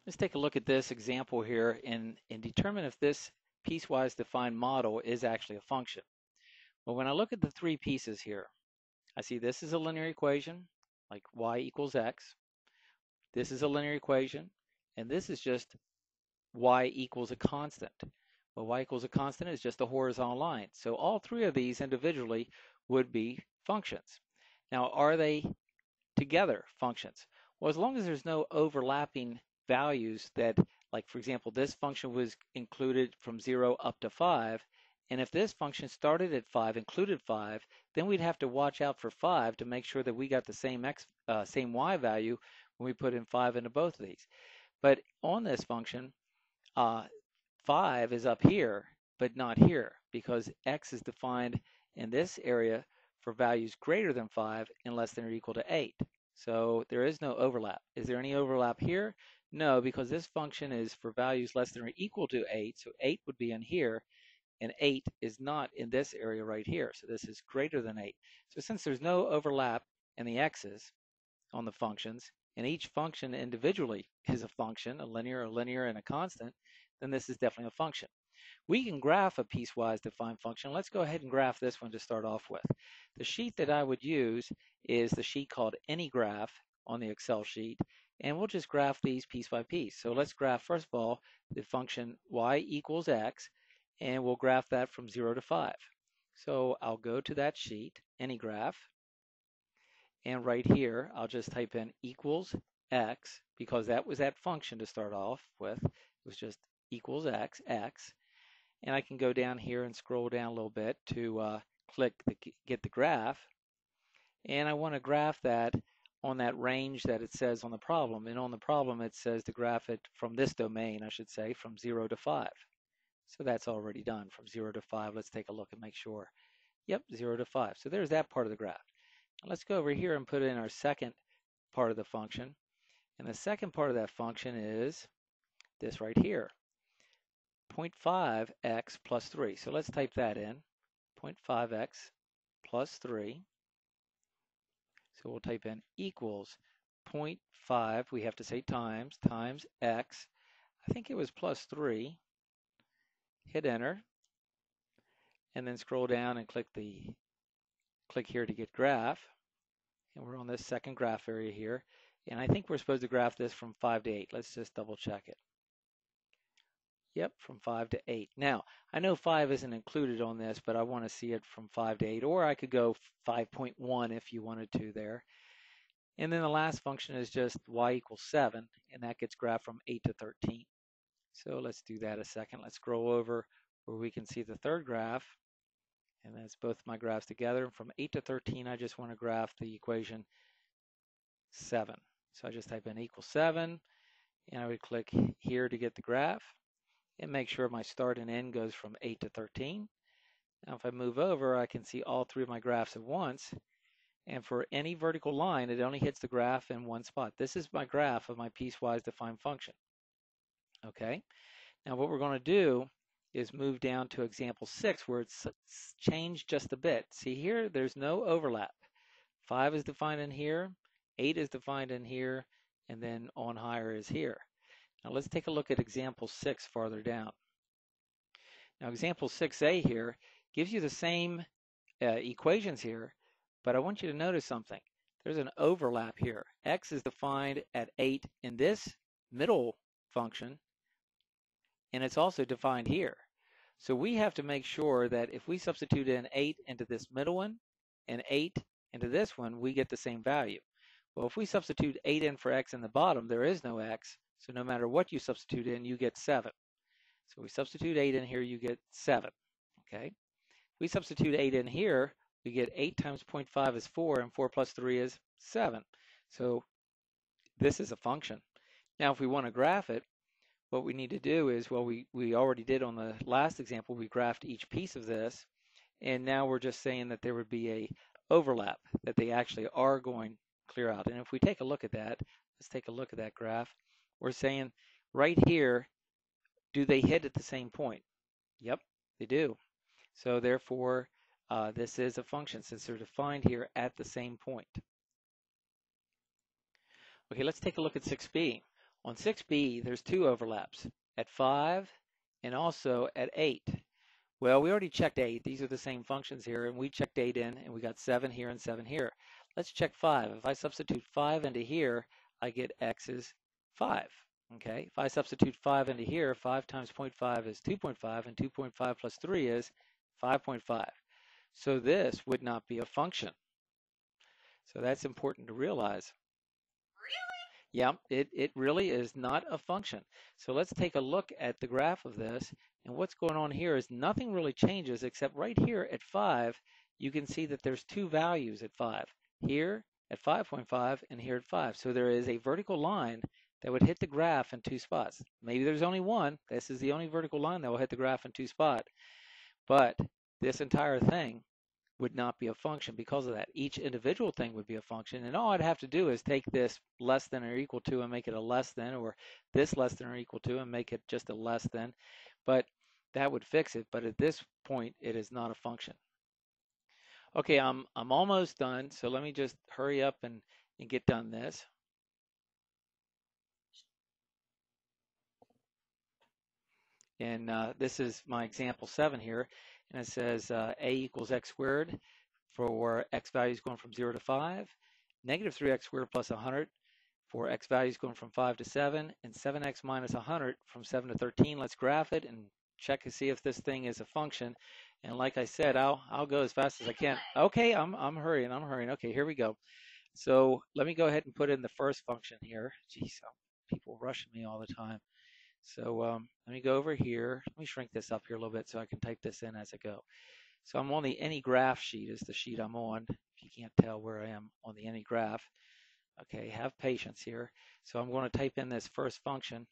Let's take a look at this example here and determine if this piecewise defined model is actually a function. Well, when I look at the three pieces here, I see this is a linear equation, like y equals x. This is a linear equation, and this is just y equals a constant. Well, y equals a constant is just a horizontal line. So all three of these individually would be functions. Now, are they together functions? Well, as long as there's no overlapping values that, like for example, this function was included from 0 up to 5, and if this function started at 5, included 5, then we'd have to watch out for 5 to make sure that we got the same y value when we put in 5 into both of these. But on this function, 5 is up here, but not here, because x is defined in this area for values greater than 5 and less than or equal to 8. So there is no overlap. Is there any overlap here? No, because this function is for values less than or equal to 8, so 8 would be in here, and 8 is not in this area right here, so this is greater than 8. So since there's no overlap in the x's on the functions, and each function individually is a function, a linear, and a constant, then this is definitely a function. We can graph a piecewise defined function. Let's go ahead and graph this one to start off with. The sheet that I would use is the sheet called AnyGraph on the Excel sheet, and we'll just graph these piece by piece. So let's graph, first of all, the function y equals x, and we'll graph that from 0 to 5. So I'll go to that sheet, AnyGraph, and right here, I'll just type in equals x, because that was that function to start off with. It was just equals x, and I can go down here and scroll down a little bit to get the graph, and I want to graph that on that range that it says on the problem, and on the problem it says to graph it from this domain, I should say, from 0 to 5. So that's already done, from 0 to 5. Let's take a look and make sure. Yep, 0 to 5. So there's that part of the graph. Now let's go over here and put in our second part of the function, and the second part of that function is this right here, 0.5x plus 3. So let's type that in, 0.5x plus 3. So we'll type in equals 0.5, we have to say times x. I think it was plus 3. Hit enter, and then scroll down and click here to get graph. And we're on this second graph area here. And I think we're supposed to graph this from 5 to 8. Let's just double check it. Yep, from 5 to 8. Now, I know 5 isn't included on this, but I want to see it from 5 to 8, or I could go 5.1 if you wanted to there. And then the last function is just y equals 7, and that gets graphed from 8 to 13. So let's do that a second. Let's scroll over where we can see the third graph, and that's both my graphs together. From 8 to 13, I just want to graph the equation 7. So I just type in equals 7, and I would click here to get the graph, and make sure my start and end goes from 8 to 13. Now if I move over, I can see all three of my graphs at once, and for any vertical line, it only hits the graph in one spot. This is my graph of my piecewise defined function. Okay, now what we're going to do is move down to example 6, where it's changed just a bit. See here, there's no overlap. 5 is defined in here, 8 is defined in here, and then on higher is here. Now let's take a look at example 6 farther down. Now example 6a here gives you the same equations here, but I want you to notice something. There's an overlap here. X is defined at 8 in this middle function, and it's also defined here. So we have to make sure that if we substitute in 8 into this middle one and 8 into this one, we get the same value. Well, if we substitute 8 in for x in the bottom, there is no x, so no matter what you substitute in, you get 7. So we substitute 8 in here, you get 7. Okay. If we substitute 8 in here, we get 8 times 0.5 is 4, and 4 plus 3 is 7. So this is a function. Now if we want to graph it, what we need to do is, well, we already did on the last example, we graphed each piece of this, and now we're just saying that there would be a overlap, that they actually are going clear out. And if we take a look at that, let's take a look at that graph. We're saying right here, do they hit at the same point? Yep, they do. So therefore, this is a function since they're defined here at the same point. Okay, let's take a look at 6b. On 6b, there's two overlaps, at 5 and also at 8. Well, we already checked 8. These are the same functions here, and we checked 8 in, and we got 7 here and 7 here. Let's check 5. If I substitute 5 into here, I get x is 5. Okay, if I substitute 5 into here, 5 times 0.5 is 2.5, and 2.5 plus 3 is 5.5. So this would not be a function. So that's important to realize. Yeah, it really is not a function. So let's take a look at the graph of this. And what's going on here is nothing really changes except right here at 5, you can see that there's two values at 5. Here at 5.5 and here at 5. So there is a vertical line that would hit the graph in two spots. Maybe there's only one. This is the only vertical line that will hit the graph in two spots. But this entire thing would not be a function because of that. Each individual thing would be a function, and all I'd have to do is take this less than or equal to and make it a less than, or this less than or equal to and make it just a less than, but that would fix it. But at this point, it is not a function. Okay, I'm almost done, so let me just hurry up and get done this. And this is my example 7 here, and it says a equals x squared for x values going from 0 to 5, negative 3x squared plus 100 for x values going from 5 to 7, and 7x minus 100 from 7 to 13. Let's graph it and check to see if this thing is a function. And like I said, I'll go as fast as I can. Okay, I'm hurrying. Okay, here we go. So let me go ahead and put in the first function here. Geez, people rushing me all the time. So let me go over here. Let me shrink this up here a little bit so I can type this in as I go. So I'm on the any graph sheet is the sheet I'm on. If you can't tell where I am on the any graph. Okay, have patience here. So I'm going to type in this first function,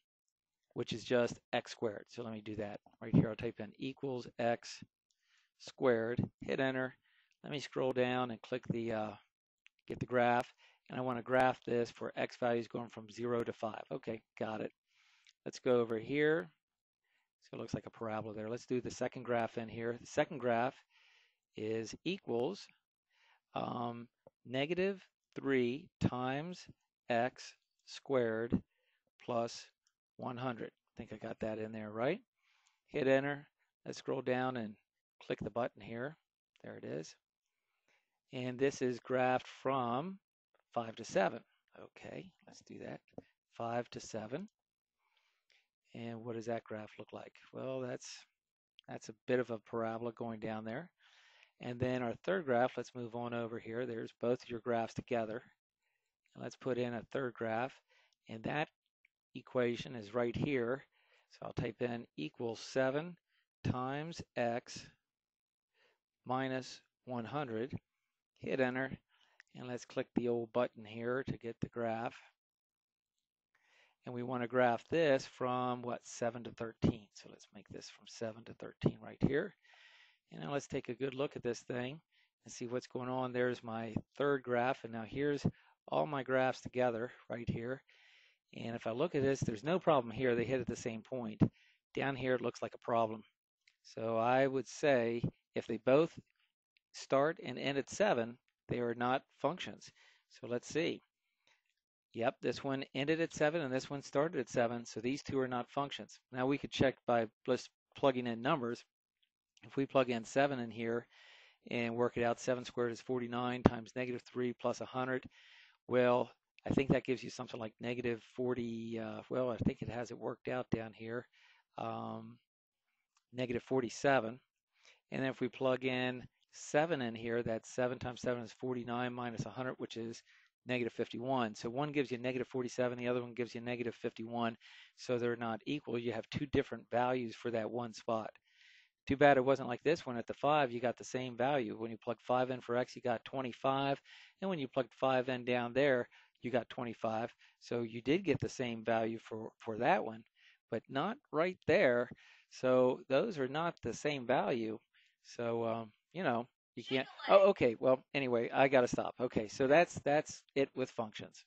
which is just x squared. So let me do that. Right here I'll type in equals x squared, hit enter. Let me scroll down and click the get the graph, and I want to graph this for x values going from 0 to 5. Okay, got it. Let's go over here. So it looks like a parabola there. Let's do the second graph in here. The second graph is equals negative 3 times x squared plus 100. I think I got that in there, right? Hit enter. Let's scroll down and click the button here. There it is. And this is graphed from 5 to 7. Okay, let's do that. 5 to 7. And what does that graph look like? Well, that's a bit of a parabola going down there. And then our third graph, let's move on over here. There's both your graphs together. And let's put in a third graph. And that equation is right here. So I'll type in equals 7 times x minus 100. Hit enter. And let's click the old button here to get the graph. And we want to graph this from, what, 7 to 13. So let's make this from 7 to 13 right here. And now let's take a good look at this thing and see what's going on. There's my third graph, and now here's all my graphs together right here. And if I look at this, there's no problem here. They hit at the same point. Down here, it looks like a problem. So I would say if they both start and end at 7, they are not functions. So let's see. Yep, this one ended at 7 and this one started at 7, so these two are not functions. Now we could check by just plugging in numbers. If we plug in 7 in here and work it out, 7 squared is 49 times negative 3 plus 100. Well, I think that gives you something like negative 40, well, I think it has it worked out down here, negative 47. And then if we plug in 7 in here, that's 7 times 7 is 49 minus 100, which is negative 51. So one gives you negative 47, the other one gives you negative 51. So they're not equal. You have two different values for that one spot. Too bad it wasn't like this one. At the 5, you got the same value. When you plug 5 in for x, you got 25. And when you plugged 5 in down there, you got 25. So you did get the same value for that one, but not right there. So those are not the same value. So, you know, you can't. Oh, okay. Well, anyway, I got to stop. Okay, so that's it with functions.